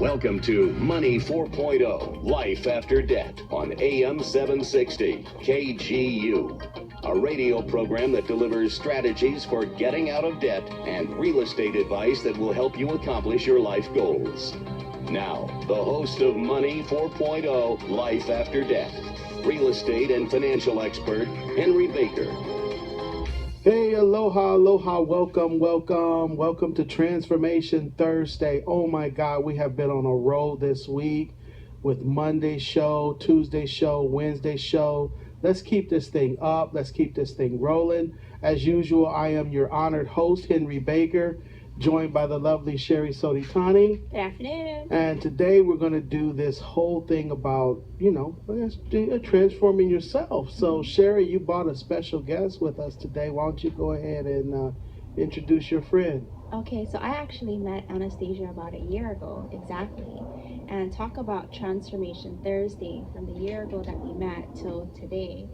Welcome to Money 4.0, Life After Debt on AM 760 KGU, a radio program that delivers strategies for getting out of debt and real estate advice that will help you accomplish your life goals. Now, the host of Money 4.0, Life After Debt, real estate and financial expert, Henry Baker. Hey, aloha, welcome to Transformation Thursday. Oh my God, we have been on a roll this week with Monday show, Tuesday show, Wednesday show. Let's keep this thing up. Let's keep this thing rolling. As usual, I am your honored host, Henry Baker, joined by the lovely Shari Sodetani. Good afternoon. And today we're going to do this whole thing about, transforming yourself. So, Shari, you brought a special guest with us today. Why don't you go ahead and introduce your friend? Okay, so I actually met Anastasia about a year ago, exactly, and talk about Transformation Thursday from the year ago that we met till today.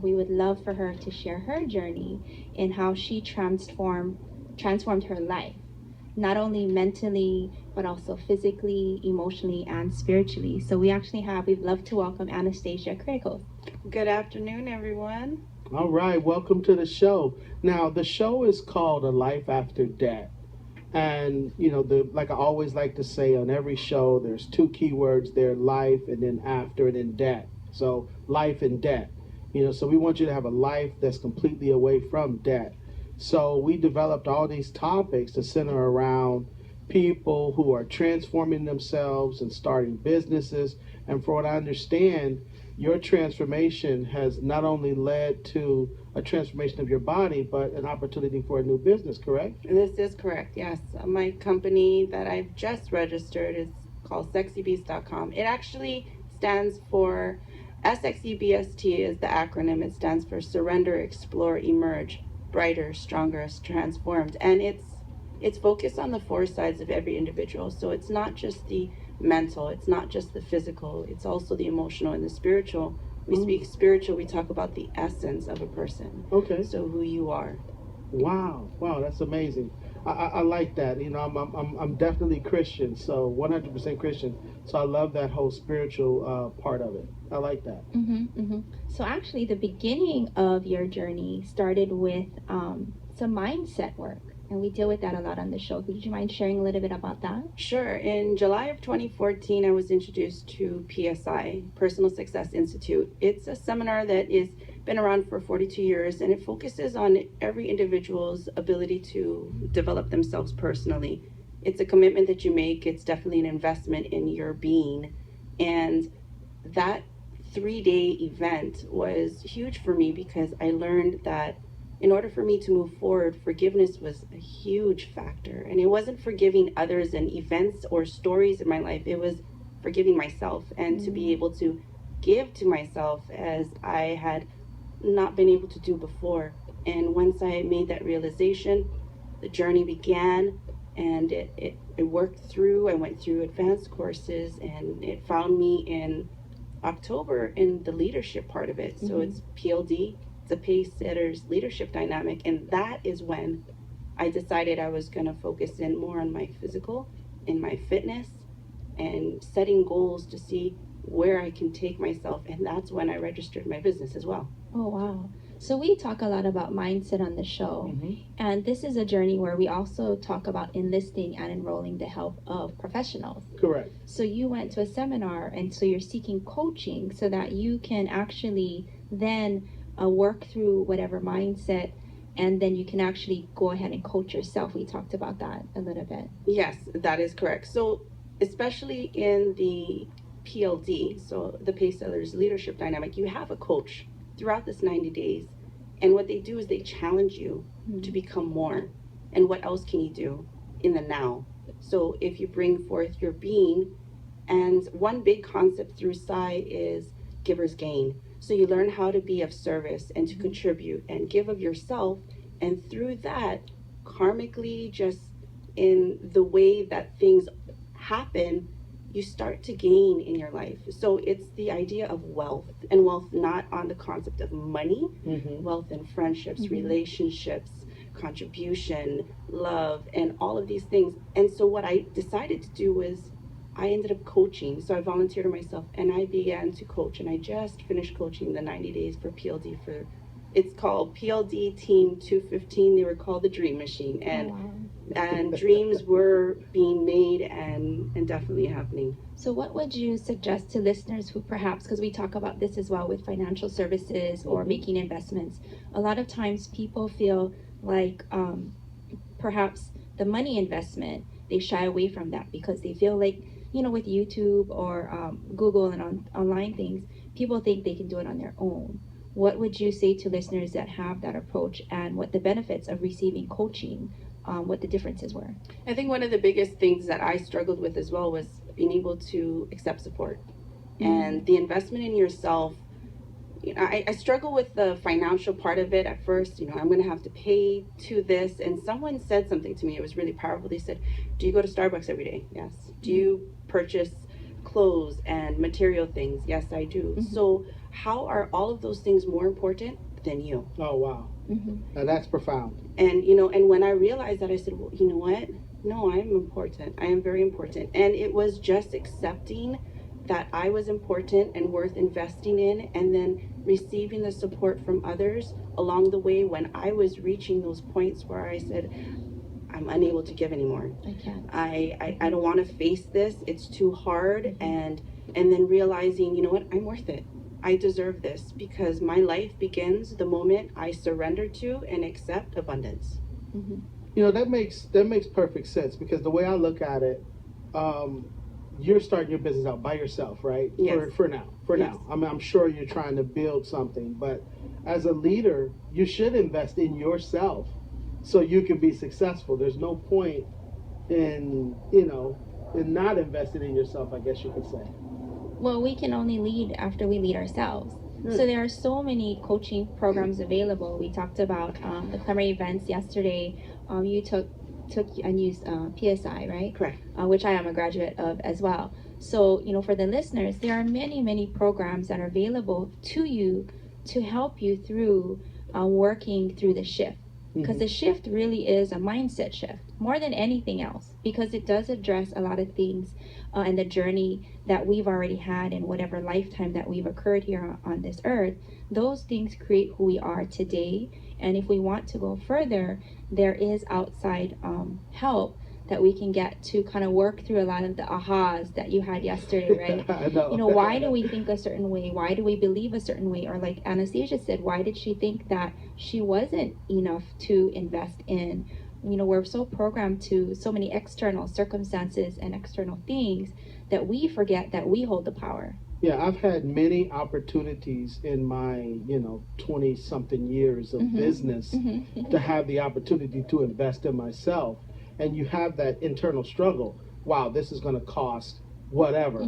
We would love for her to share her journey in how she transformed her life, not only mentally, but also physically, emotionally, and spiritually. So we'd love to welcome Anastasia Kritikos. Good afternoon, everyone. All right, welcome to the show. Now, the show is called A Life After Debt. And, like I always like to say on every show, there's two keywords there, life and then after and then debt. So life and debt. So we want you to have a life that's completely away from debt. So we developed all these topics to center around people who are transforming themselves and starting businesses. And for what I understand, your transformation has not only led to a transformation of your body, but an opportunity for a new business, correct? This is correct, yes. My company that I've just registered is called sexybeast.com. It actually stands for, SXEBST is the acronym. It stands for Surrender, Explore, Emerge, Brighter, Stronger, Transformed. And it's focused on the four sides of every individual. So it's not just the mental, it's not just the physical, it's also the emotional and the spiritual. We speak spiritual, we talk about the essence of a person. Okay. So who you are. Wow, that's amazing. I like that. I'm definitely Christian, so 100% Christian. So I love that whole spiritual part of it. I like that. So actually, the beginning of your journey started with some mindset work, and we deal with that a lot on the show. Would you mind sharing a little bit about that? Sure. In July of 2014, I was introduced to PSI, Personal Success Institute. It's a seminar that is been around for 42 years, and it focuses on every individual's ability to develop themselves personally. It's a commitment that you make. It's definitely an investment in your being. And that 3-day event was huge for me because I learned that in order for me to move forward, forgiveness was a huge factor. And it wasn't forgiving others and events or stories in my life. It was forgiving myself and to be able to give to myself as I had not been able to do before. And once I made that realization, the journey began, and it worked through. I went through advanced courses, and it found me in October in the leadership part of it. So it's PLD, it's a pace setter's leadership dynamic, and that is when I decided I was going to focus in more on my physical and my fitness and setting goals to see where I can take myself, and that's when I registered my business as well. Oh, wow. So we talk a lot about mindset on the show, and this is a journey where we also talk about enlisting and enrolling the help of professionals. Correct. So you went to a seminar, and so you're seeking coaching so that you can actually then work through whatever mindset, and then you can actually go ahead and coach yourself. We talked about that a little bit. Yes, that is correct. So especially in the PLD, so the Pace Sellers Leadership Dynamic, you have a coach throughout this 90 days. And what they do is they challenge you to become more. And what else can you do in the now? So if you bring forth your being, and one big concept through Psi is giver's gain. So you learn how to be of service and to contribute and give of yourself. And through that, karmically, just in the way that things happen, you start to gain in your life. So it's the idea of wealth, and wealth not on the concept of money, wealth in friendships, relationships, contribution, love, and all of these things. And so what I decided to do was I ended up coaching. So I volunteered myself and I began to coach, and I just finished coaching the 90 days for PLD it's called PLD Team 215. They were called the Dream Machine. And Oh, wow. and dreams were being made and definitely happening. So what would you suggest to listeners who perhaps, because we talk about this as well with financial services or making investments, a lot of times people feel like perhaps the money investment, they shy away from that because they feel like, with YouTube or Google and online things, people think they can do it on their own. What would you say to listeners that have that approach, and what the benefits of receiving coaching, what the differences were? I think one of the biggest things that I struggled with as well was being able to accept support. And the investment in yourself. I struggle with the financial part of it at first. I'm going to have to pay to this. And someone said something to me. It was really powerful. They said, do you go to Starbucks every day? Yes. Do you purchase clothes and material things? Yes, I do. So how are all of those things more important than you? Oh, wow. Now that's profound. And, and when I realized that, I said, well, you know what? No, I'm important. I am very important. And it was just accepting that I was important and worth investing in, and then receiving the support from others along the way when I was reaching those points where I said, I'm unable to give anymore. I can't. I don't want to face this. It's too hard. And then realizing, you know what? I'm worth it. I deserve this, because my life begins the moment I surrender to and accept abundance. That makes perfect sense, because the way I look at it, you're starting your business out by yourself, right? Yes. For now. I mean, I'm sure you're trying to build something, but as a leader, you should invest in yourself so you can be successful. There's no point in not investing in yourself, I guess you could say. Well, we can only lead after we lead ourselves. So there are so many coaching programs available. We talked about the summer events yesterday. You took and used PSI, right? Correct. Which I am a graduate of as well. So, for the listeners, there are many, many programs that are available to you to help you through working through the shift. Because the shift really is a mindset shift more than anything else, because it does address a lot of things in the journey that we've already had in whatever lifetime that we've occurred here on this earth. Those things create who we are today. And if we want to go further, there is outside help that we can get to kind of work through a lot of the ahas that you had yesterday, right? I know. Why do we think a certain way? Why do we believe a certain way? Or like Anastasia said, why did she think that she wasn't enough to invest in? We're so programmed to so many external circumstances and external things that we forget that we hold the power. Yeah, I've had many opportunities in my, 20-something years of business to have the opportunity to invest in myself. And you have that internal struggle. Wow, this is going to cost whatever.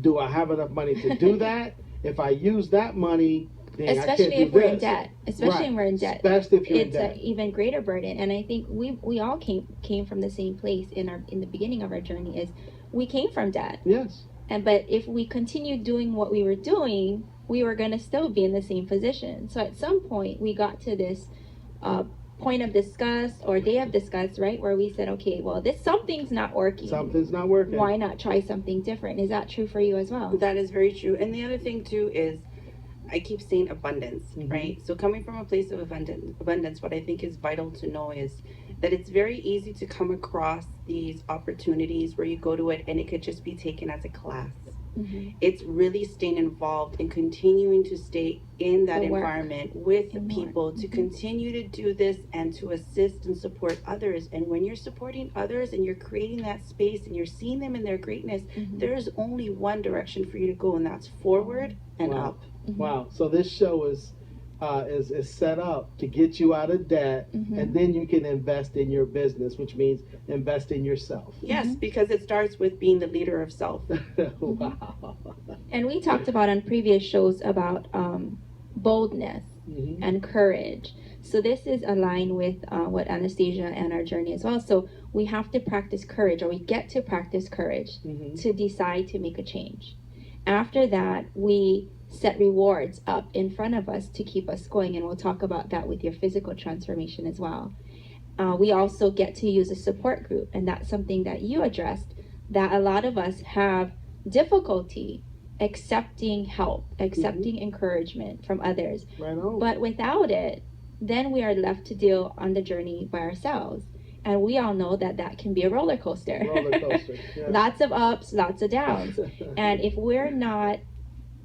Do I have enough money to do that? If I use that money, then especially I can't if do we're this. in debt. Especially Right. when we're in debt. Especially if you're in It's debt. an even greater burden. And I think we all came from the same place in the beginning of our journey. Is we came from debt. Yes. But if we continued doing what we were doing, we were going to still be in the same position. So at some point, we got to this point of disgust or day of disgust, right? Where we said, okay, well, something's not working. Something's not working. Why not try something different? Is that true for you as well? That is very true. And the other thing too is, I keep saying abundance, right? So coming from a place of abundance, what I think is vital to know is that it's very easy to come across these opportunities where you go to it and it could just be taken as a class. It's really staying involved and continuing to stay in that environment with the people to continue to do this and to assist and support others. And when you're supporting others and you're creating that space and you're seeing them in their greatness, there's only one direction for you to go, and that's forward and up. Wow. So this show is set up to get you out of debt, and then you can invest in your business, which means invest in yourself. Yes, because it starts with being the leader of self. Wow. And we talked about on previous shows about boldness and courage. So this is aligned with what Anastasia and our journey as well. So we have to practice courage, or we get to practice courage to decide to make a change. After that, we set rewards up in front of us to keep us going, and we'll talk about that with your physical transformation as well. We also get to use a support group, and that's something that you addressed that a lot of us have difficulty accepting help, accepting encouragement from others. Right on. But without it, then we are left to deal on the journey by ourselves. And we all know that that can be a roller coaster. Roller coaster. Yeah. Lots of ups, lots of downs. And if we're not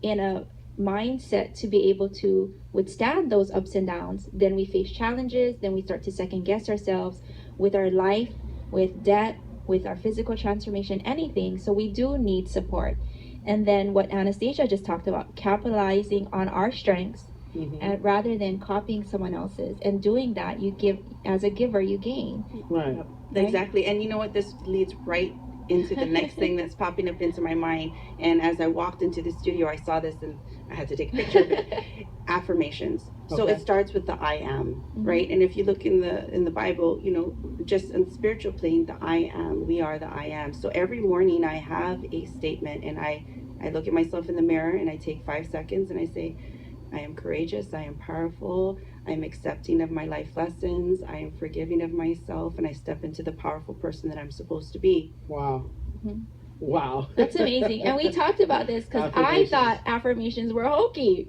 in a mindset to be able to withstand those ups and downs, then we face challenges, then we start to second guess ourselves with our life, with debt, with our physical transformation, anything. So we do need support. And then what Anastasia just talked about, capitalizing on our strengths, and rather than copying someone else's. And doing that, you give, as a giver, you gain. Right. Yep. Exactly. And you know what, this leads right into the next thing that's popping up into my mind. And as I walked into the studio, I saw this and I had to take a picture of it. Affirmations. So Okay. it starts with the I am, right? And if you look in the Bible, you know, just in the spiritual plane, the I am, we are the I am. So every morning I have a statement, and I look at myself in the mirror and I take 5 seconds and I say, I am courageous, I am powerful, I am accepting of my life lessons, I am forgiving of myself, and I step into the powerful person that I'm supposed to be. Wow. Mhm. Wow. That's amazing. And we talked about this because I Affirmations. thought affirmations were hokey.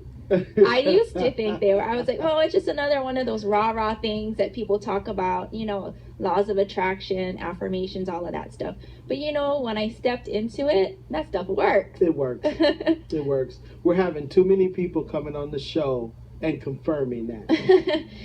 I used to think they were. I was like, oh, it's just another one of those rah-rah things that people talk about, you know, laws of attraction, affirmations, all of that stuff. But you know, when I stepped into it, that stuff works. It works. It works. We're having too many people coming on the show and confirming that.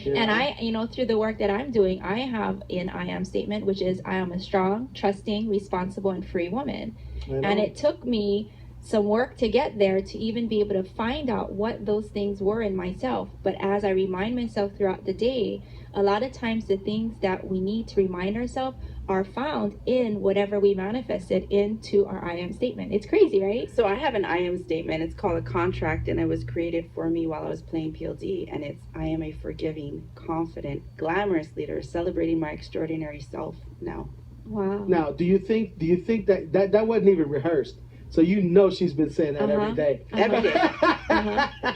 And I, you know, through the work that I'm doing, I have an I am statement, which is I am a strong, trusting, responsible, and free woman. And it took me some work to get there, to even be able to find out what those things were in myself. But as I remind myself throughout the day, a lot of times the things that we need to remind ourselves are found in whatever we manifested into our I am statement. It's crazy, right? So I have an I am statement. It's called a contract, and it was created for me while I was playing PLD. And it's, I am a forgiving, confident, glamorous leader, celebrating my extraordinary self now. Wow. Now, do you think that wasn't even rehearsed? So you know she's been saying that every day. Every day.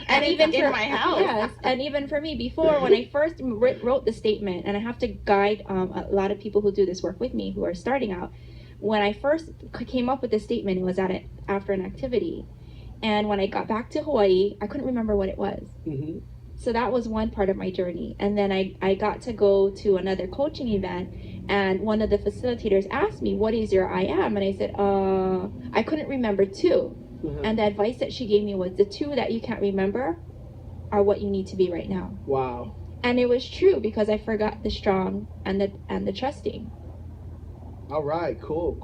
And even in for my house. Yes, and even for me, before, when I first wrote the statement, and I have to guide a lot of people who do this work with me who are starting out. When I first came up with this statement, it was after an activity, and when I got back to Hawaii, I couldn't remember what it was. Mm-hmm. So that was one part of my journey. And then I got to go to another coaching event, and one of the facilitators asked me, what is your I am? And I said, I couldn't remember two. Mm-hmm. And the advice that she gave me was, the two that you can't remember are what you need to be right now. Wow. And it was true, because I forgot the strong and the trusting. All right. Cool.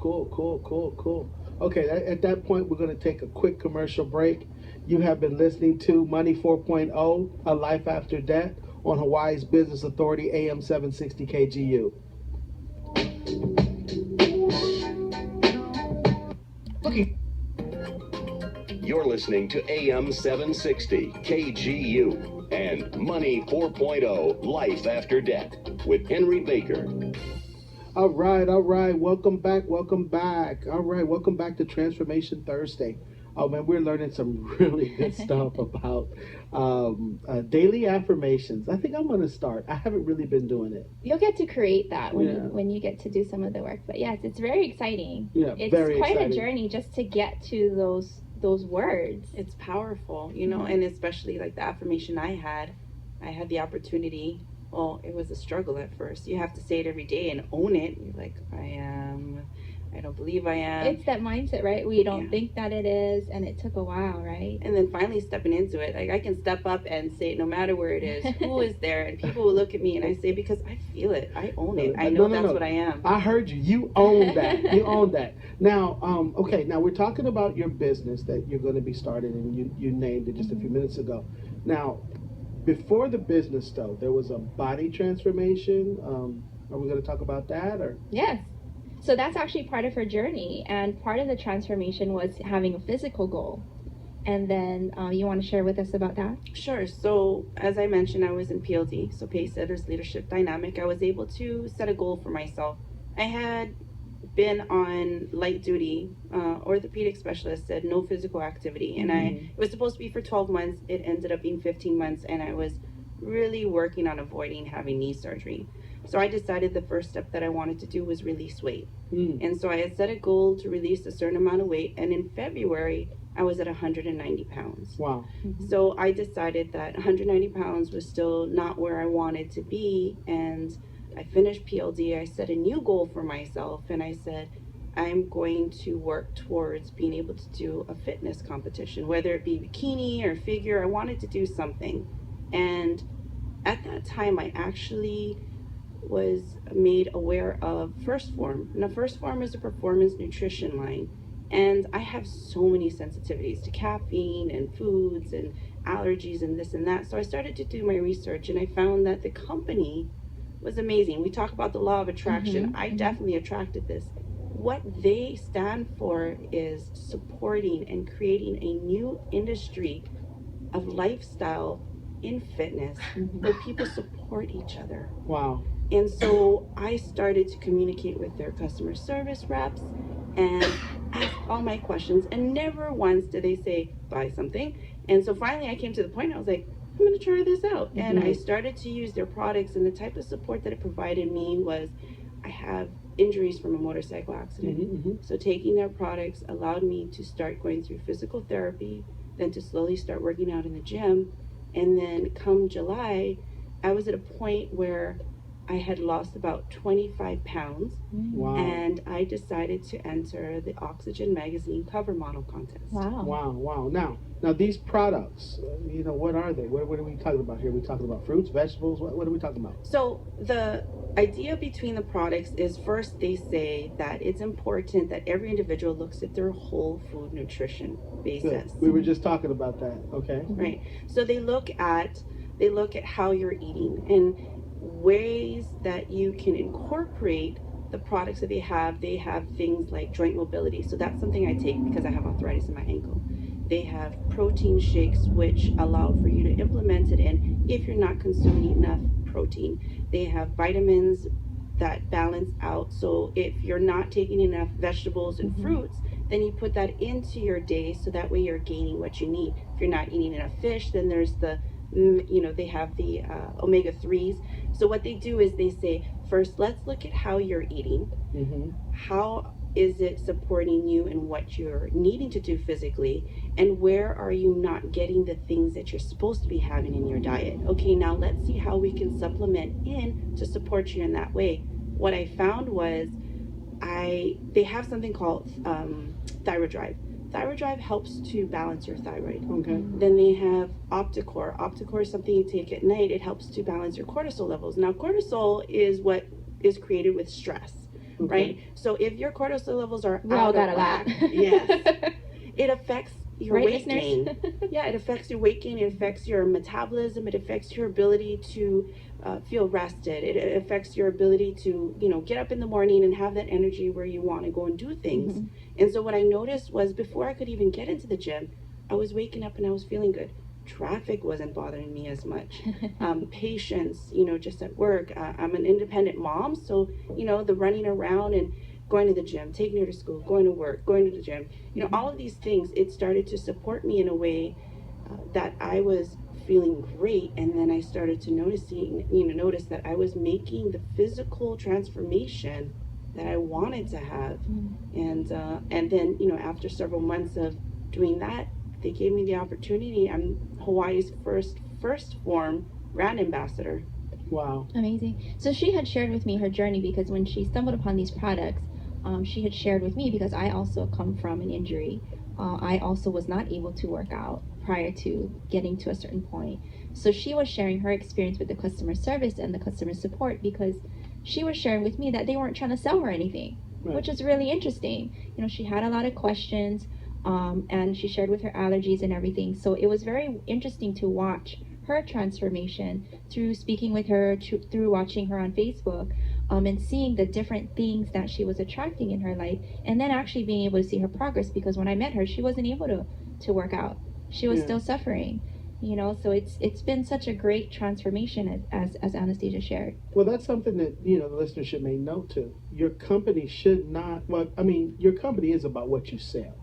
Okay, at that point, we're going to take a quick commercial break. You have been listening to Money 4.0, A Life After Debt, on Hawaii's Business Authority, AM 760 KGU. Okay. You're listening to AM 760 KGU and Money 4.0 Life After Debt with Henry Baker. All right. Welcome back. All right, welcome back to Transformation Thursday. Oh man, we're learning some really good stuff about daily affirmations. I think I'm going to start. I haven't really been doing it. You'll get to create that when you get to do some of the work. But yes, it's very exciting. Yeah, it's very quite exciting. a journey just to get to those words. It's powerful, you know, and especially like the affirmation I had the opportunity. Well, it was a struggle at first. You have to say it every day and own it. You're like, I don't believe I am. It's that mindset, right? We don't think that it is, and it took a while, right? And then finally stepping into it, like I can step up and say it no matter where it is, who is there, and people will look at me and I say, because I feel it, I own it, I know that's what I am. I heard you. You own that. You own that. Now, okay. Now we're talking about your business that you're going to be starting, and you named it just a few minutes ago. Now, before the business though, there was a body transformation. Are we going to talk about that, or? Yes. So that's actually part of her journey, and part of the transformation was having a physical goal. And then you want to share with us about that? Sure. So as I mentioned, I was in PLD, so Pace Setters Leadership Dynamic. I was able to set a goal for myself. I had been on light duty, orthopedic specialist said no physical activity, and it was supposed to be for 12 months. It ended up being 15 months, and I was really working on avoiding having knee surgery. So I decided the first step that I wanted to do was release weight. Mm. And so I had set a goal to release a certain amount of weight. And in February, I was at 190 pounds. Wow. So I decided that 190 pounds was still not where I wanted to be. And I finished PLD. I set a new goal for myself. And I said, I'm going to work towards being able to do a fitness competition, whether it be bikini or figure. I wanted to do something. And at that time, I actually was made aware of First Form. Now, First Form is a performance nutrition line. And I have so many sensitivities to caffeine and foods and allergies and this and that. So I started to do my research, and I found that the company was amazing. We talk about the law of attraction. I definitely attracted this. What they stand for is supporting and creating a new industry of lifestyle in fitness where people support each other. Wow. And so I started to communicate with their customer service reps and ask all my questions, and never once did they say, buy something. And so finally I came to the point, I was like, I'm gonna try this out. And I started to use their products, and the type of support that it provided me was, I have injuries from a motorcycle accident. So taking their products allowed me to start going through physical therapy, then to slowly start working out in the gym. And then come July, I was at a point where I had lost about 25 pounds. Wow. And I decided to enter the Oxygen magazine cover model contest. Wow. Wow, wow. Now these products, what are they? What are we talking about here? Are we talking about fruits, vegetables? What are we talking about? So the idea between the products is, first they say that it's important that every individual looks at their whole food nutrition basis. Good. We were just talking about that. Okay. Right. So they look at how you're eating and ways that you can incorporate the products that they have. They have things like joint mobility. So that's something I take because I have arthritis in my ankle. They have protein shakes, which allow for you to implement it in if you're not consuming enough protein. They have vitamins that balance out. So if you're not taking enough vegetables and fruits, then you put that into your day so that way you're gaining what you need. If you're not eating enough fish, then there's the they have the omega-3s. So what they do is they say, first, let's look at how you're eating. How is it supporting you in what you're needing to do physically? And where are you not getting the things that you're supposed to be having in your diet? Okay, now let's see how we can supplement in to support you in that way. What I found was they have something called Thyroid Drive. Thyroid Drive helps to balance your thyroid. Okay. Then they have Opticor. Opticor is something you take at night. It helps to balance your cortisol levels. Now, cortisol is what is created with stress, right? So if your cortisol levels are We all out got of a lot. whack, yes, it affects your Right, weight gain. Yeah, it affects your weight gain. It affects your metabolism. It affects your ability to feel rested. It affects your ability to, get up in the morning and have that energy where you want to go and do things. And so what I noticed was, before I could even get into the gym, I was waking up and I was feeling good. Traffic wasn't bothering me as much. Patience, just at work. I'm an independent mom, so, the running around and going to the gym, taking her to school, going to work, going to the gym, all of these things, it started to support me in a way that I was feeling great. And then I started to notice that I was making the physical transformation that I wanted to have. And then, after several months of doing that, they gave me the opportunity. I'm Hawaii's first Form brand ambassador. Wow. Amazing. So she had shared with me her journey, because when she stumbled upon these products, she had shared with me, because I also come from an injury. I also was not able to work out prior to getting to a certain point. So she was sharing her experience with the customer service and the customer support, because she was sharing with me that they weren't trying to sell her anything, which is really interesting. She had a lot of questions, and she shared with her allergies and everything. So it was very interesting to watch her transformation through speaking with her, through watching her on Facebook, and seeing the different things that she was attracting in her life, and then actually being able to see her progress, because when I met her, she wasn't able to work out. She was still suffering, so it's been such a great transformation, as Anastasia shared. Well, that's something that, the listener should make note to. Your company should not, your company is about what you sell,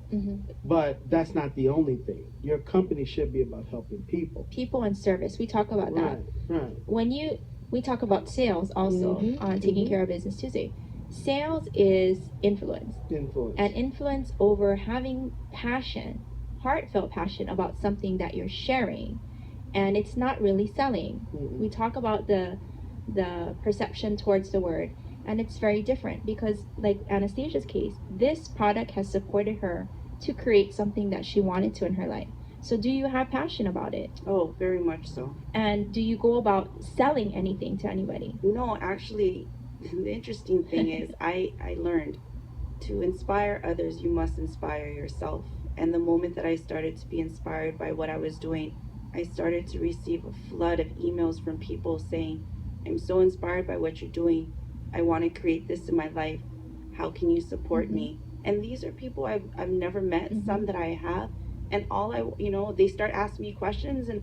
but that's not the only thing. Your company should be about helping people. People and service. We talk about that. Right. When you we talk about sales also on Taking Care of Business Tuesday. Sales is influence. And influence over having passion, heartfelt passion about something that you're sharing. And it's not really selling. We talk about the perception towards the word, and it's very different because, like Anastasia's case, this product has supported her to create something that she wanted to in her life. So do you have passion about it? Oh, very much so. And do you go about selling anything to anybody? No, actually, the interesting thing is I learned to inspire others, you must inspire yourself. And the moment that I started to be inspired by what I was doing, I started to receive a flood of emails from people saying, I'm so inspired by what you're doing. I want to create this in my life. How can you support me? And these are people I've never met, some that I have. And they start asking me questions, and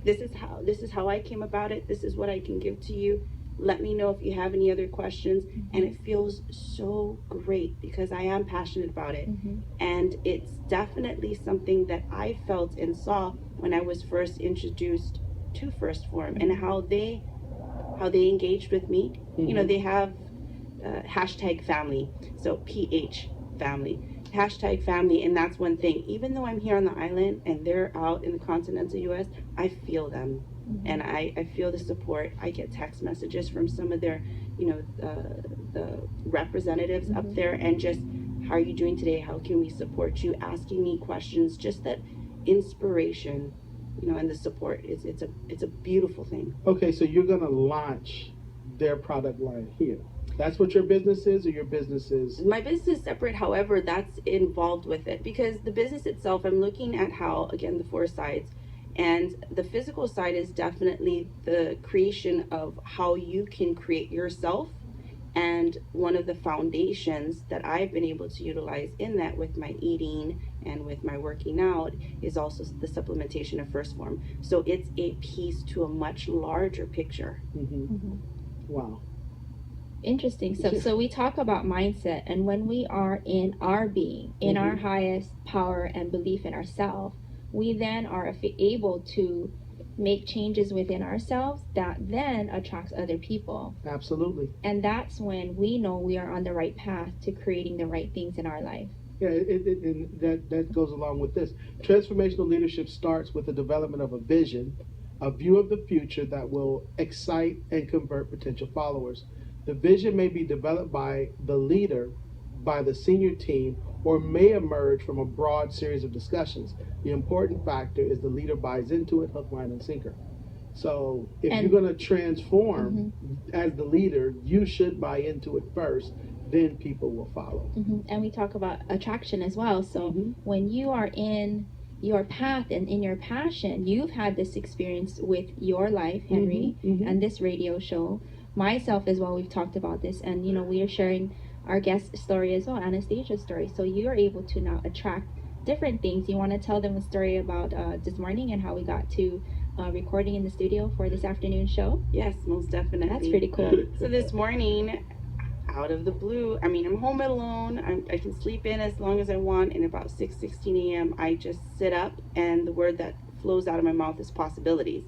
this is how I came about it. This is what I can give to you. Let me know if you have any other questions. And it feels so great because I am passionate about it. And it's definitely something that I felt and saw when I was first introduced to First Form, and how they engaged with me. They have hashtag family, so PH family, hashtag family. And that's one thing, even though I'm here on the island and they're out in the continental US, I feel them. And I feel the support. I get text messages from some of their the representatives up there, and just, how are you doing today, how can we support you, asking me questions. Just that inspiration, and the support is it's a beautiful thing. Okay, so you're gonna launch their product line here. That's what your business is, or your business is? My business is separate, however, that's involved with it, because the business itself, I'm looking at how, again, the four sides, and the physical side is definitely the creation of how you can create yourself. And one of the foundations that I've been able to utilize in that, with my eating and with my working out, is also the supplementation of First Form. So it's a piece to a much larger picture. Wow. Interesting. So we talk about mindset, and when we are in our being, in our highest power and belief in ourselves, we then are able to make changes within ourselves that then attracts other people. Absolutely. And that's when we know we are on the right path to creating the right things in our life. Yeah, and that goes along with this. Transformational leadership starts with the development of a vision, a view of the future that will excite and convert potential followers. The vision may be developed by the leader, by the senior team, or may emerge from a broad series of discussions. The important factor is the leader buys into it, hook, line, and sinker. So if you're going to transform as the leader, you should buy into it first, then people will follow. And we talk about attraction as well. So when you are in your path and in your passion, you've had this experience with your life, Henry, and this radio show. Myself as well, we've talked about this, and we are sharing our guest story as well, Anastasia's story. So you are able to now attract different things. You want to tell them a story about this morning and how we got to recording in the studio for this afternoon show? Yes, most definitely. That's pretty cool. So this morning, out of the blue, I'm home alone. I can sleep in as long as I want, and about 6:16 a.m. I just sit up, and the word that flows out of my mouth is possibilities.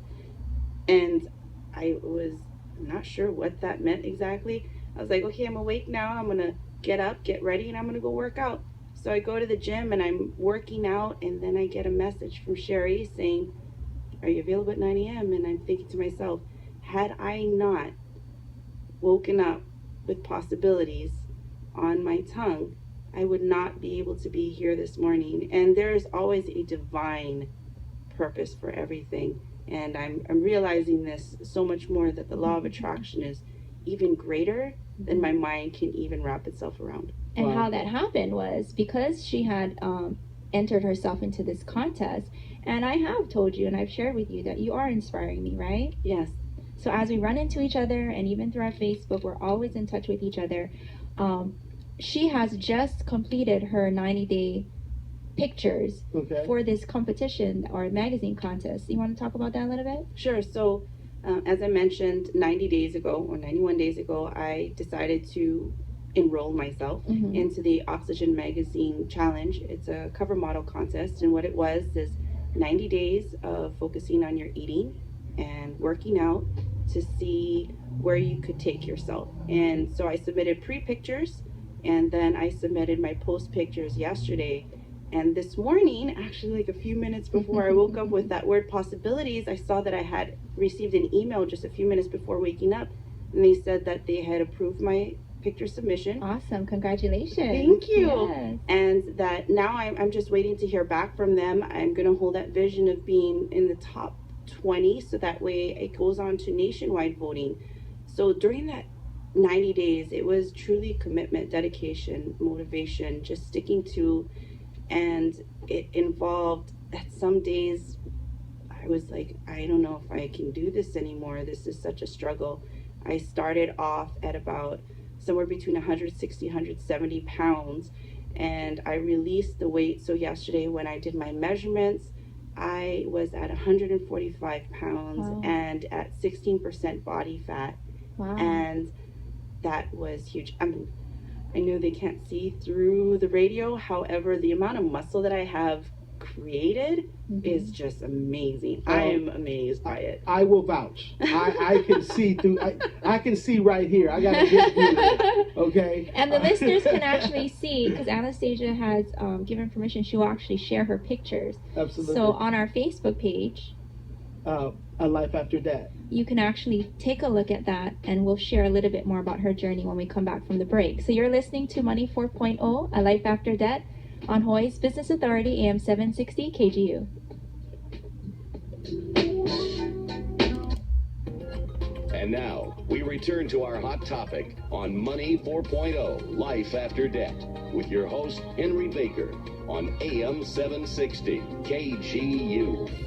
And I was not sure what that meant exactly. I was like, okay, I'm awake now. I'm gonna get up, get ready, and I'm gonna go work out. So I go to the gym and I'm working out, and then I get a message from Shari saying, are you available at 9 a.m.? And I'm thinking to myself, had I not woken up with possibilities on my tongue, I would not be able to be here this morning. And there is always a divine purpose for everything. And I'm realizing this so much more, that the law of attraction is even greater than my mind can even wrap itself around. And how that happened was because she had entered herself into this contest. And I have told you, and I've shared with you, that you are inspiring me, right? Yes. So as we run into each other, and even through our Facebook, we're always in touch with each other. She has just completed her 90-day pictures for this competition or magazine contest. You want to talk about that a little bit? Sure. So as I mentioned, 90 days ago or 91 days ago, I decided to enroll myself into the Oxygen Magazine Challenge. It's a cover model contest, and what it was is 90 days of focusing on your eating and working out to see where you could take yourself. And so I submitted pre-pictures, and then I submitted my post pictures yesterday. And this morning, actually like a few minutes before I woke up with that word possibilities, I saw that I had received an email just a few minutes before waking up, and they said that they had approved my picture submission. Awesome. Congratulations. Thank you. Yes. And that now I'm just waiting to hear back from them. I'm going to hold that vision of being in the top 20, so that way it goes on to nationwide voting. So during that 90 days, it was truly commitment, dedication, motivation, just sticking to, and it involved that some days I was like, I don't know if I can do this anymore. This is such a struggle. I started off at about somewhere between 160, 170 pounds, and I released the weight. So yesterday when I did my measurements, I was at 145 pounds. Wow. And at 16% body fat. Wow. And that was huge. I mean, I know they can't see through the radio. However, the amount of muscle that I have created is just amazing. I am amazed by it. I will vouch. I can see through. I can see right here. I got a good view. Okay. And the listeners can actually see, because Anastasia has given permission, she will actually share her pictures. Absolutely. So on our Facebook page, A Life After Debt. you can actually take a look at that, and we'll share a little bit more about her journey when we come back from the break. So you're listening to Money 4.0, A Life After Debt, on Hawaii's Business Authority, AM 760 KGU. And now, we return to our hot topic on Money 4.0, Life After Debt, with your host, Henry Baker, on AM 760 KGU.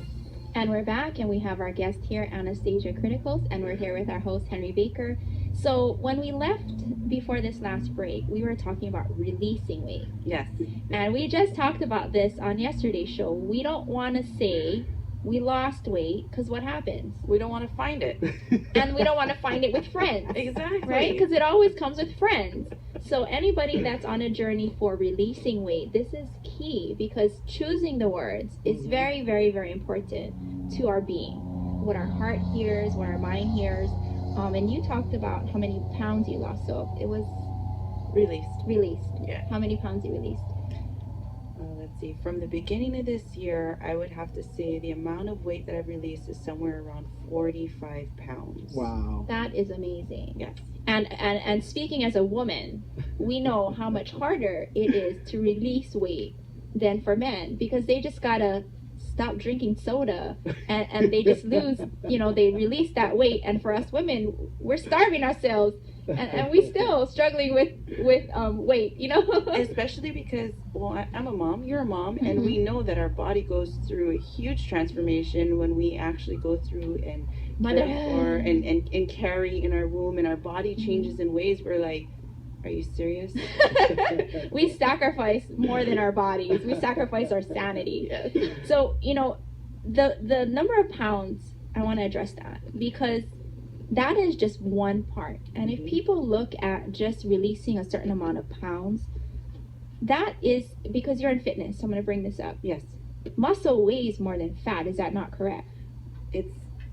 And we're back, and we have our guest here, Anastasia Kritikos, and we're here with our host, Henry Baker. So when we left before this last break, we were talking about releasing weight. Yes. And we just talked about this on yesterday's show. We don't want to say we lost weight, because what happens? We don't want to find it. And we don't want to find it with friends. Exactly. Right? Because it always comes with friends. So anybody that's on a journey for releasing weight, this is key, because choosing the words is very, very, very important to our being. What our heart hears, what our mind hears. And you talked about how many pounds you lost. So it was released. Yeah. How many pounds you released? Let's see. From the beginning of this year, I would have to say the amount of weight that I've released is somewhere around 45 pounds. Wow. That is amazing. Yes. And speaking as a woman, we know how much harder it is to release weight than for men, because they just gotta stop drinking soda and they just lose, they release that weight. And for us women, we're starving ourselves and we still struggling with weight, Especially because, well, I'm a mom, you're a mom, and we know that our body goes through a huge transformation when we actually go through and Motherhood. and carry in our womb, and our body changes in ways we're like, are you serious? We sacrifice more than our bodies. We sacrifice our sanity. Yes. So, the number of pounds, I want to address that, because that is just one part. And if people look at just releasing a certain amount of pounds, that is because you're in fitness. So I'm going to bring this up. Yes. Muscle weighs more than fat. Is that not correct?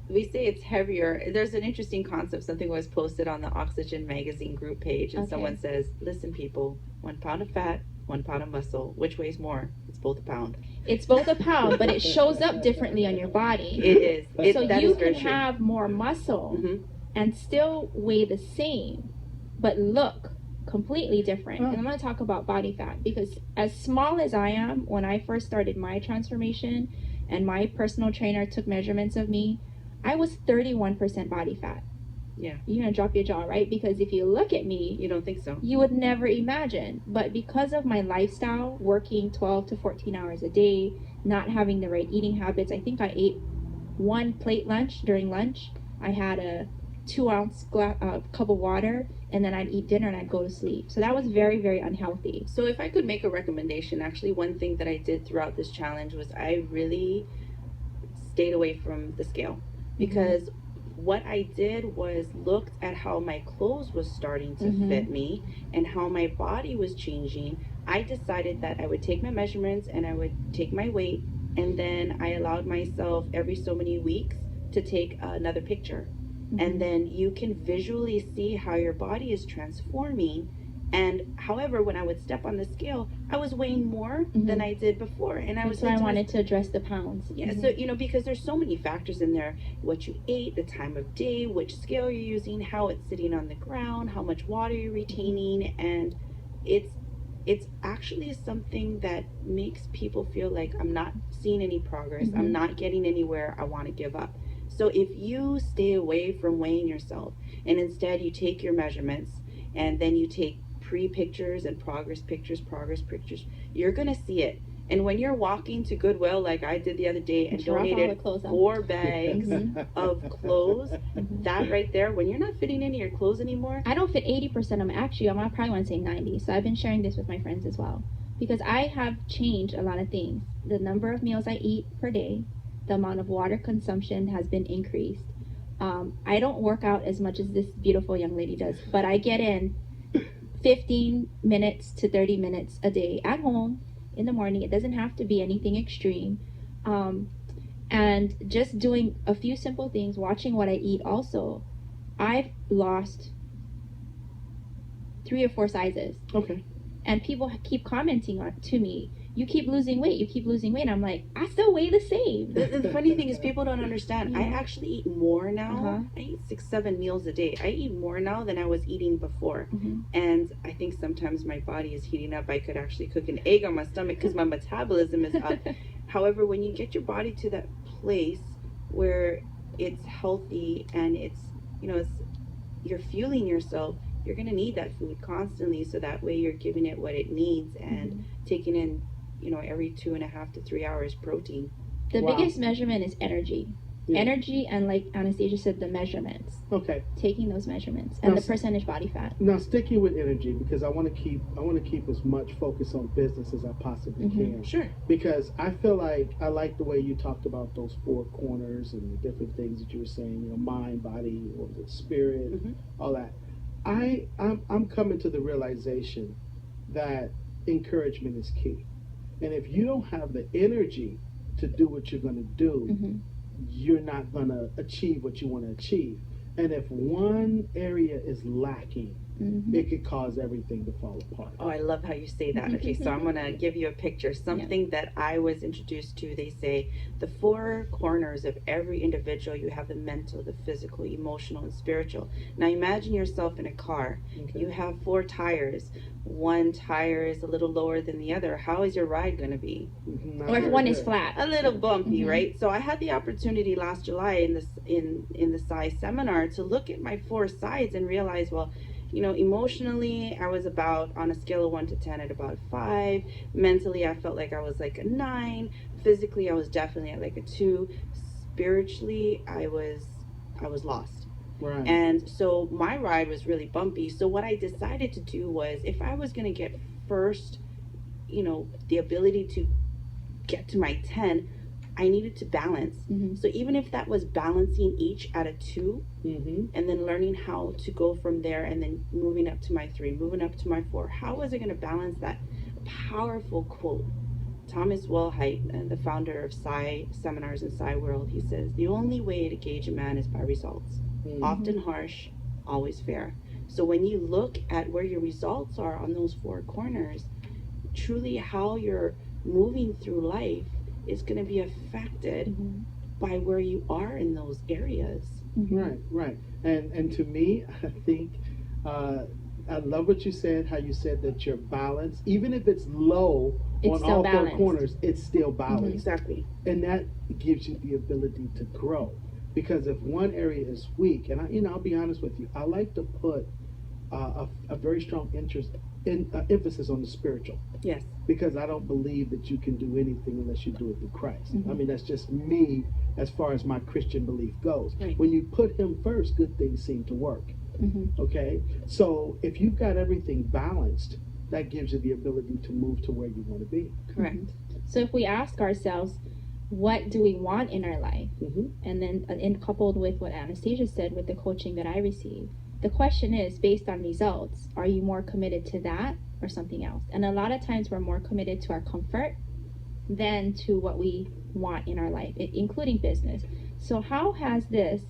We say it's heavier. There's an interesting concept. Something was posted on the Oxygen magazine group page, and someone says, listen, people, 1 pound of fat, 1 pound of muscle. Which weighs more? It's both a pound. It's both a pound, but it shows up differently on your body. It is. So you can have more muscle and still weigh the same, but look completely different. And I'm going to talk about body fat, because as small as I am, when I first started my transformation and my personal trainer took measurements of me, I was 31% body fat. Yeah. You're going to drop your jaw, right? Because if you look at me, you don't think so. You would never imagine. But because of my lifestyle, working 12 to 14 hours a day, not having the right eating habits, I think I ate 1 plate lunch during lunch. I had a 2-ounce cup of water, and then I'd eat dinner and I'd go to sleep. So that was very, very unhealthy. So if I could make a recommendation, actually one thing that I did throughout this challenge was I really stayed away from the scale. Because what I did was looked at how my clothes was starting to fit me and how my body was changing. I decided that I would take my measurements and I would take my weight, and then I allowed myself every so many weeks to take another picture. and then you can visually see how your body is transforming. And however, when I would step on the scale, I was weighing more than I did before. And I was That's why I wanted to address the pounds. yeah, so because there's so many factors in there: what you ate, the time of day, which scale you're using, how it's sitting on the ground, how much water you're retaining, and it's actually something that makes people feel like, I'm not seeing any progress, I'm not getting anywhere, I want to give up. So if you stay away from weighing yourself, and instead you take your measurements, and then you take pre-pictures and progress pictures, you're gonna see it. And when you're walking to Goodwill, like I did the other day, and Drop all the donated clothes off. 4 bags of clothes, that right there, when you're not fitting any of your clothes anymore. I don't fit 80% of them. Actually, I probably want to say 90. So I've been sharing this with my friends as well. Because I have changed a lot of things. The number of meals I eat per day, the amount of water consumption has been increased. I don't work out as much as this beautiful young lady does, but I get in 15 minutes to 30 minutes a day at home in the morning. It doesn't have to be anything extreme. And just doing a few simple things, watching what I eat also, I've lost 3 or 4 sizes. Okay. And people keep commenting to me, you keep losing weight. And I'm like, I still weigh the same. The funny thing is, people don't understand. I actually eat more now. I eat 6-7 meals a day. I eat more now than I was eating before. And I think sometimes my body is heating up. I could actually cook an egg on my stomach because my metabolism is up. However, when you get your body to that place where it's healthy and it's, you're fueling yourself, you're going to need that food constantly, so that way you're giving it what it needs and taking in, every 2.5 to 3 hours protein. The biggest measurement is energy. Yeah. Energy, and like Anastasia said, the measurements. Okay. Taking those measurements and the percentage body fat. Now, sticking with energy, because I want to keep as much focus on business as I possibly can. Sure. Because I feel like I like the way you talked about those 4 corners and the different things that you were saying. Mind, body, or the spirit, all that. I'm coming to the realization that encouragement is key. And if you don't have the energy to do what you're going to do, you're not going to achieve what you want to achieve. And if one area is lacking, it could cause everything to fall apart. Oh, I love how you say that. Okay, so I'm going to give you a picture. Something that I was introduced to, they say the 4 corners of every individual, you have the mental, the physical, emotional, and spiritual. Now imagine yourself in a car. Okay. You have 4 tires. One tire is a little lower than the other. How is your ride going to be? Or if one is flat. A little bumpy, right? So I had the opportunity last July in the Psi seminar to look at my 4 sides and realize, well, emotionally, I was about, on a scale of 1 to 10, at about 5. Mentally, I felt like I was like a 9. Physically, I was definitely at like a 2. Spiritually, I was lost. Right. And so my ride was really bumpy. So what I decided to do was, if I was going to get first, the ability to get to my 10, I needed to balance. So even if that was balancing each at a 2, and then learning how to go from there, and then moving up to my 3, moving up to my 4, how was I going to balance that? Powerful quote. Thomas Wellhite, the founder of Psi Seminars and Psi World, he says, the only way to gauge a man is by results. Often harsh, always fair. So when you look at where your results are on those 4 corners, truly how you're moving through life is going to be affected by where you are in those areas. Right. And to me, I think I love what you said, how you said that your balance, even if it's low on all 4 corners, it's still balanced. Exactly. And that gives you the ability to grow. Because if one area is weak, and I'll be honest with you, I like to put a very strong emphasis on the spiritual. Yes. Because I don't believe that you can do anything unless you do it through Christ. I mean, that's just me as far as my Christian belief goes. Right. When you put him first, good things seem to work. Okay? So if you've got everything balanced, that gives you the ability to move to where you want to be. Correct. So if we ask ourselves, what do we want in our life? And then coupled with what Anastasia said with the coaching that I received, the question is, based on results, are you more committed to that or something else? And a lot of times we're more committed to our comfort than to what we want in our life, including business. So how has this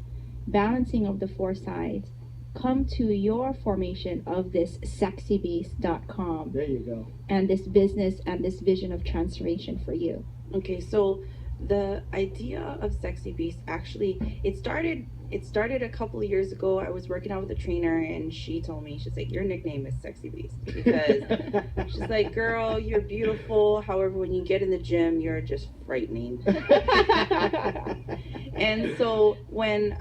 balancing of the four sides, come to your formation of this sexybeast.com There you go. and this business and this vision of transformation for you. Okay, so the idea of Sexy Beast, actually, it started a couple of years ago. I was working out with a trainer, and she told me, she's like, your nickname is Sexy Beast, because she's like, girl, you're beautiful, however when you get in the gym you're just frightening. And so when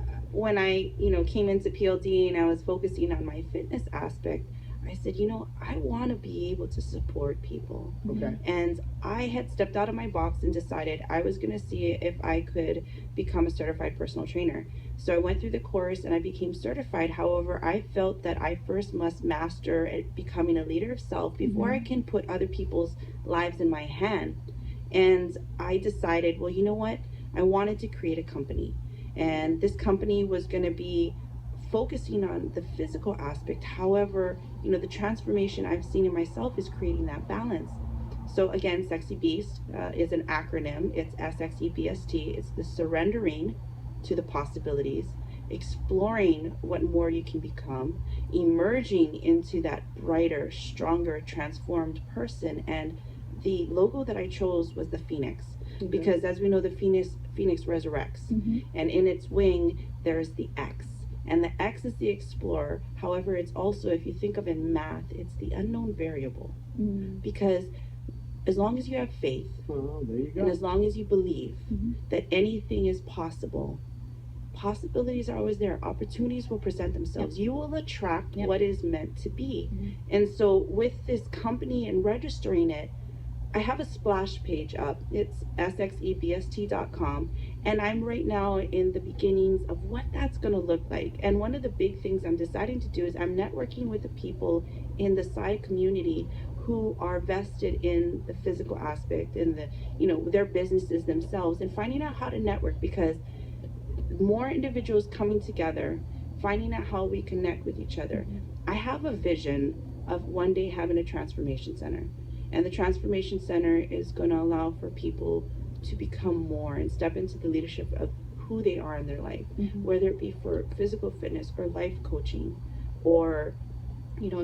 I came into PLD and I was focusing on my fitness aspect, I said, I want to be able to support people. Okay. And I had stepped out of my box and decided I was going to see if I could become a certified personal trainer. So I went through the course and I became certified. However, I felt that I first must master at becoming a leader of self before I can put other people's lives in my hand. And I decided, well, you know what? I wanted to create a company. And this company was going to be focusing on the physical aspect. However, the transformation I've seen in myself is creating that balance. So again, Sexy Beast is an acronym. It's SXEBST. It's the surrendering to the possibilities, exploring what more you can become, emerging into that brighter, stronger, transformed person. And the logo that I chose was the Phoenix. Okay. Because as we know, the Phoenix resurrects. And in its wing, there's the X. And the X is the explorer. However, it's also, if you think of in math, it's the unknown variable. Because as long as you have faith, there you go. and as long as you believe that anything is possible, possibilities are always there. Opportunities will present themselves. You will attract what is meant to be. And so with this company and registering it, I have a splash page up. It's sxebst.com, and I'm right now in the beginnings of what that's going to look like. And one of the big things I'm deciding to do is I'm networking with the people in the Psi community who are vested in the physical aspect and their businesses themselves, and finding out how to network, because more individuals coming together, finding out how we connect with each other. I have a vision of one day having a transformation center. And the Transformation Center is going to allow for people to become more and step into the leadership of who they are in their life, whether it be for physical fitness or life coaching or,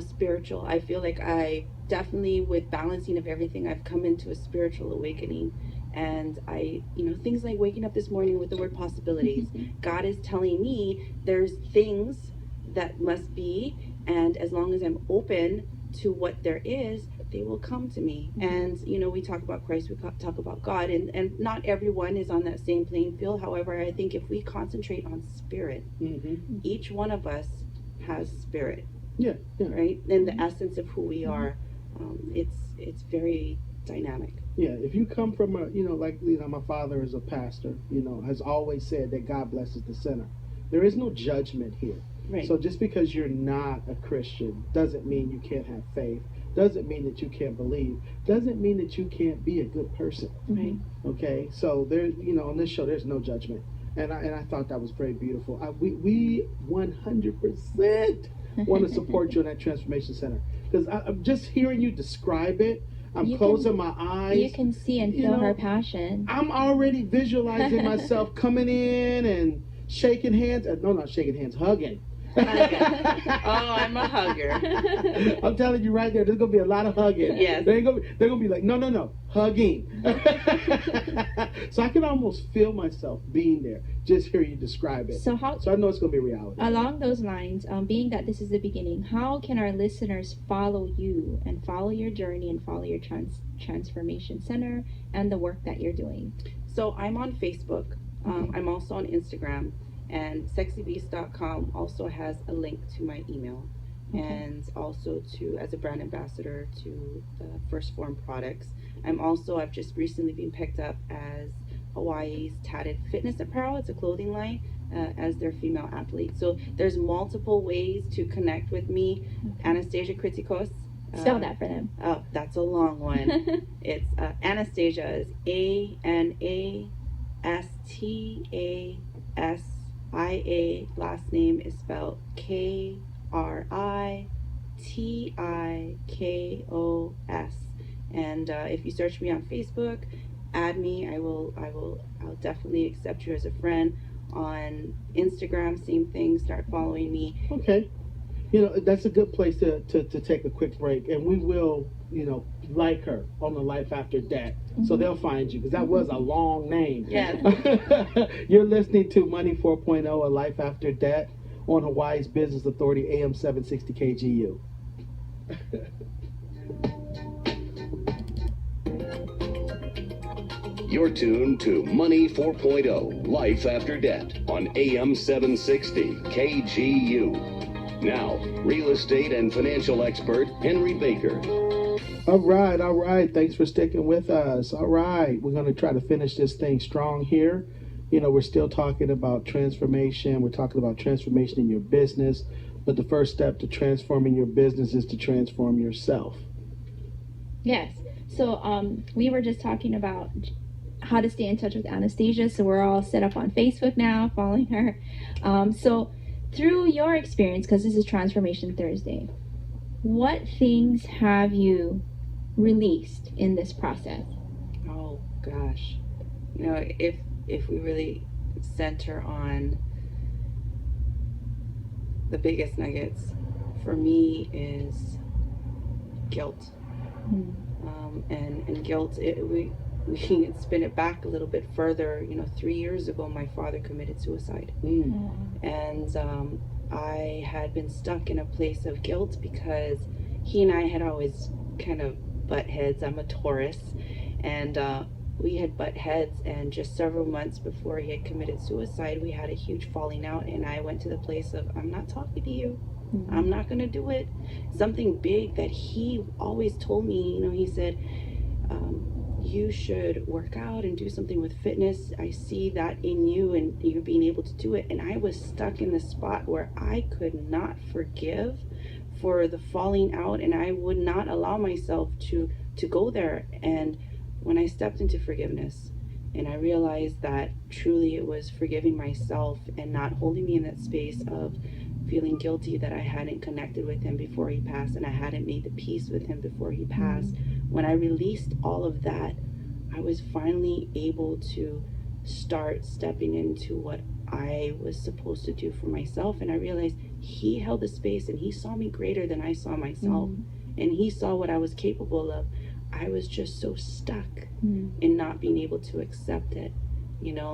spiritual. I feel like I definitely, with balancing of everything, I've come into a spiritual awakening. And I, things like waking up this morning with the word possibilities. God is telling me there's things that must be, and as long as I'm open to what there is, they will come to me. And we talk about Christ, we talk about God, and not everyone is on that same playing field. However, I think if we concentrate on spirit, each one of us has spirit, right, and the essence of who we are. It's very dynamic. If you come from my father is a pastor, has always said that God blesses the sinner. There is no judgment here. Right. So just because you're not a Christian doesn't mean you can't have faith, doesn't mean that you can't believe, doesn't mean that you can't be a good person. Right. Okay, so there, on this show, there's no judgment. And I thought that was very beautiful. We 100% want to support you in that Transformation Center. Because I'm just hearing you describe it. I'm closing my eyes. You can see and feel her passion. I'm already visualizing myself coming in and shaking hands. No, not shaking hands, hugging. Oh, I'm a hugger. I'm telling you right there, there's gonna be a lot of hugging. Yes. They're gonna be like, no, hugging. So I can almost feel myself being there, just hear you describe it. So I know it's gonna be reality. Along those lines, being that this is the beginning, how can our listeners follow you and follow your journey and follow your Transformation Center and the work that you're doing? So I'm on Facebook. I'm also on Instagram. And sexybeast.com also has a link to my email, and also to, as a brand ambassador to the First Form products. I've just recently been picked up as Hawaii's Tatted Fitness Apparel. It's a clothing line, as their female athlete. So there's multiple ways to connect with me. Anastasia Kritikos. Spell that for them. Oh, that's a long one. It's Anastasia is ANASTASIA. Last name is spelled KRITIKOS. And if you search me on Facebook, add me. I'll definitely accept you as a friend. On Instagram, same thing, start following me. Okay. That's a good place to take a quick break. And we will, like her on the Life After Debt. So they'll find you, because that was a long name. Yeah. You're listening to Money 4.0, A Life After Debt, on Hawaii's Business Authority, AM 760 KGU. You're tuned to Money 4.0, Life After Debt, on AM 760 KGU. Now, real estate and financial expert Henry Baker. All right. Thanks for sticking with us. All right, we're going to try to finish this thing strong here. We're still talking about transformation. We're talking about transformation in your business. But the first step to transforming your business is to transform yourself. Yes. So we were just talking about how to stay in touch with Anastasia. So we're all set up on Facebook now, following her. So through your experience, because this is Transformation Thursday, what things have you released in this process? Oh gosh, if we really center on the biggest nuggets for me is guilt. And guilt, we can spin it back a little bit further. 3 years ago my father committed suicide. And I had been stuck in a place of guilt because he and I had always kind of butt heads. I'm a Taurus, and we had butt heads, and just several months before he had committed suicide, we had a huge falling out, and I went to the place of, I'm not talking to you. I'm not going to do it. Something big that he always told me, he said, you should work out and do something with fitness. I see that in you, and you're being able to do it. And I was stuck in the spot where I could not forgive for the falling out, and I would not allow myself to go there. And when I stepped into forgiveness, and I realized that truly it was forgiving myself and not holding me in that space of feeling guilty that I hadn't connected with him before he passed, and I hadn't made the peace with him before he passed. When I released all of that, I was finally able to start stepping into what I was supposed to do for myself. And I realized he held the space, and he saw me greater than I saw myself. And he saw what I was capable of. I was just so stuck in not being able to accept it.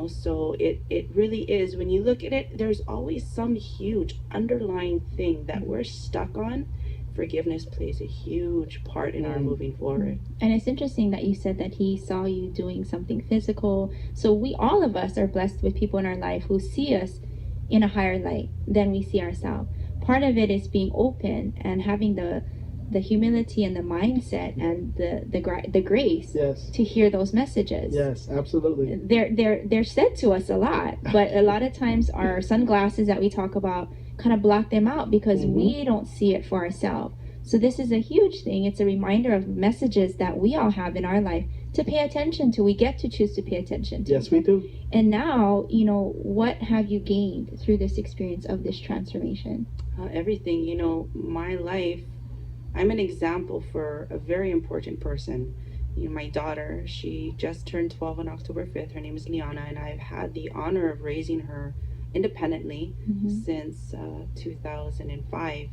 So it really is, when you look at it, there's always some huge underlying thing that we're stuck on. Forgiveness plays a huge part in our moving forward. And it's interesting that you said that he saw you doing something physical. So all of us are blessed with people in our life who see us in a higher light than we see ourselves. Part of it is being open and having the humility and the mindset and the grace to hear those messages. Yes, absolutely. They're said to us a lot, but a lot of times our sunglasses that we talk about kind of block them out because we don't see it for ourselves. So this is a huge thing. It's a reminder of messages that we all have in our life to pay attention to. We get to choose to pay attention to. Yes, we do. And now, what have you gained through this experience of this transformation? Everything. My life, I'm an example for a very important person. My daughter, she just turned 12 on October 5th. Her name is Liana, and I've had the honor of raising her independently since 2005.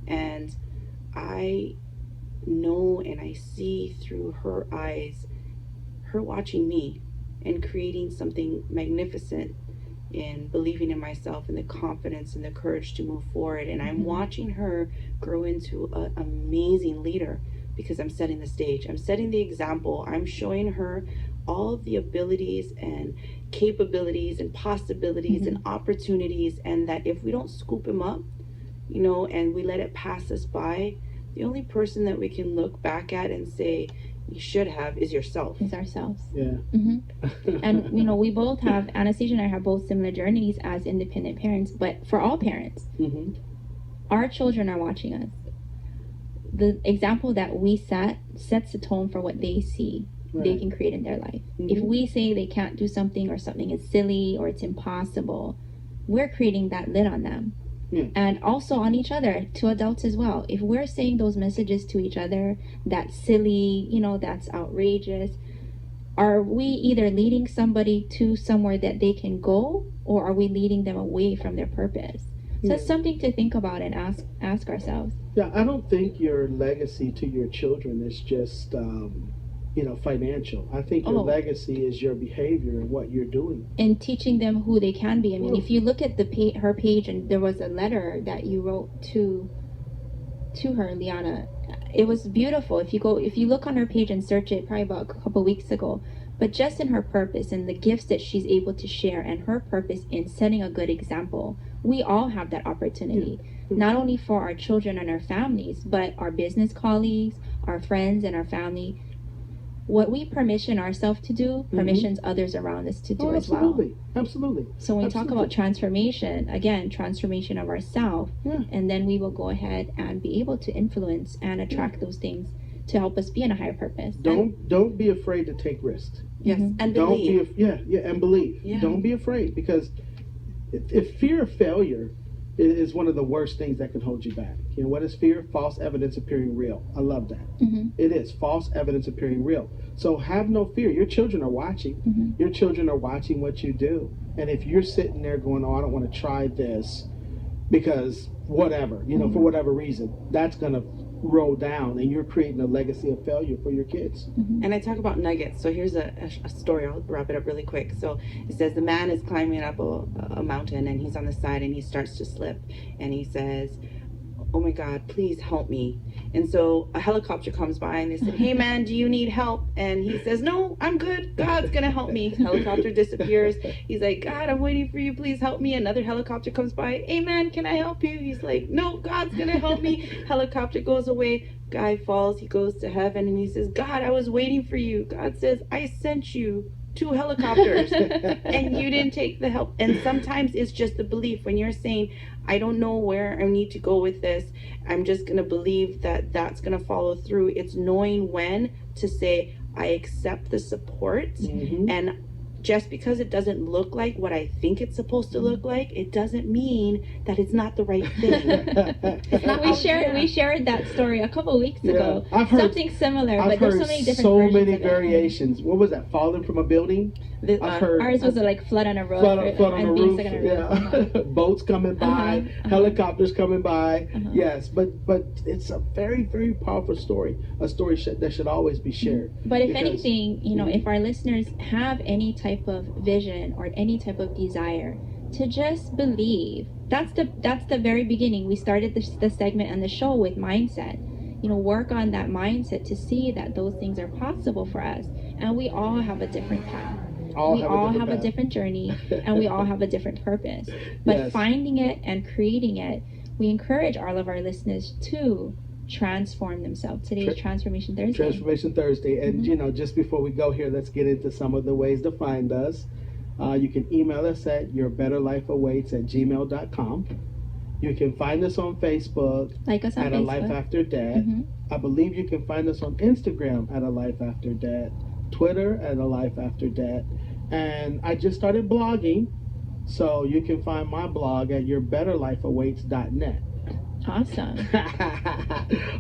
And I know and I see through her eyes, her watching me and creating something magnificent, in believing in myself and the confidence and the courage to move forward. And I'm watching her grow into an amazing leader because I'm setting the stage. I'm setting the example. I'm showing her all of the abilities and capabilities and possibilities and opportunities, and that if we don't scoop them up, and we let it pass us by, the only person that we can look back at and say you should have is yourself. Is ourselves. Yeah. And we both have, Anastasia and I have both similar journeys as independent parents, but for all parents, our children are watching us. The example that we set sets the tone for what they see they can create in their life. If we say they can't do something, or something is silly, or it's impossible, we're creating that lid on them. And also on each other, to adults as well. If we're saying those messages to each other, that's silly, that's outrageous, are we either leading somebody to somewhere that they can go, or are we leading them away from their purpose? So it's something to think about and ask ourselves. Yeah, I don't think your legacy to your children is just financial. I think your legacy is your behavior and what you're doing, and teaching them who they can be. I mean, if you look at her page, and there was a letter that you wrote to her, Liana. It was beautiful. If you look on her page and search it, probably about a couple weeks ago, but just in her purpose and the gifts that she's able to share, and her purpose in setting a good example, we all have that opportunity, not only for our children and our families, but our business colleagues, our friends, and our family. What we permission ourselves to do, permissions others around us to do as well. Absolutely. So when we talk about transformation, again, transformation of ourselves, and then we will go ahead and be able to influence and attract those things to help us be in a higher purpose. Don't be afraid to take risks. Yes, and believe. And believe. Yeah. Don't be afraid, because if fear of failure is one of the worst things that can hold you back. You know, what is fear? False evidence appearing real. I love that. It is false evidence appearing real. So have no fear. Your children are watching. Your children are watching what you do. And if you're sitting there going, oh, I don't want to try this because whatever, for whatever reason, that's going to roll down, and you're creating a legacy of failure for your kids. And I talk about nuggets. So here's a story. I'll wrap it up really quick. So it says the man is climbing up a mountain, and he's on the side, and he starts to slip, and he says, oh my God, please help me. And so a helicopter comes by, and they said, hey man, do you need help? And he says, no, I'm good. God's gonna help me. Helicopter disappears. He's like, God, I'm waiting for you. Please help me. Another helicopter comes by. Hey man, can I help you? He's like, no, God's gonna help me. Helicopter goes away. Guy falls. He goes to heaven, and he says, God, I was waiting for you. God says, I sent you 2 helicopters and you didn't take the help. And sometimes it's just the belief. When you're saying, I don't know where I need to go with this, I'm just going to believe that that's going to follow through. It's knowing when to say, I accept the support. And just because it doesn't look like what I think it's supposed to look like, it doesn't mean that it's not the right thing. We shared that story a couple weeks ago. I've heard something similar, but there's so many different versions. So many variations. What was that? Falling from a building? I've heard ours was like flood on a roof. Flood on a roof. Yeah. Boats coming by, helicopters coming by. Yes, but it's a very, very powerful story. A story that should always be shared. But if anything, if our listeners have any type of vision or any type of desire, to just believe. That's the very beginning. We started the segment and the show with mindset. Work on that mindset to see that those things are possible for us, and we all have a different path. We all have a different journey, and we all have a different purpose. But finding it and creating it, we encourage all of our listeners to transform themselves. Today is Transformation Thursday. Transformation Thursday. And, just before we go here, let's get into some of the ways to find us. You can email us at yourbetterlifeawaits@gmail.com. You can find us on Facebook like us on at Facebook. A Life After Dad. I believe you can find us on Instagram at A Life After Dad, Twitter at A Life After Dad. And I just started blogging, so you can find my blog at yourbetterlifeawaits.net. Awesome.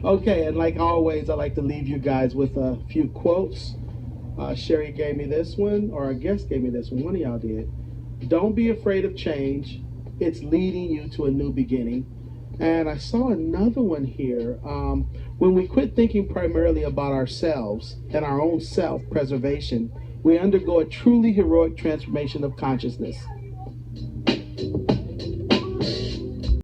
Okay, and like always, I like to leave you guys with a few quotes. Shari gave me this one, or our guest gave me this one. One of y'all did. Don't be afraid of change. It's leading you to a new beginning. And I saw another one here. When we quit thinking primarily about ourselves and our own self-preservation, we undergo a truly heroic transformation of consciousness.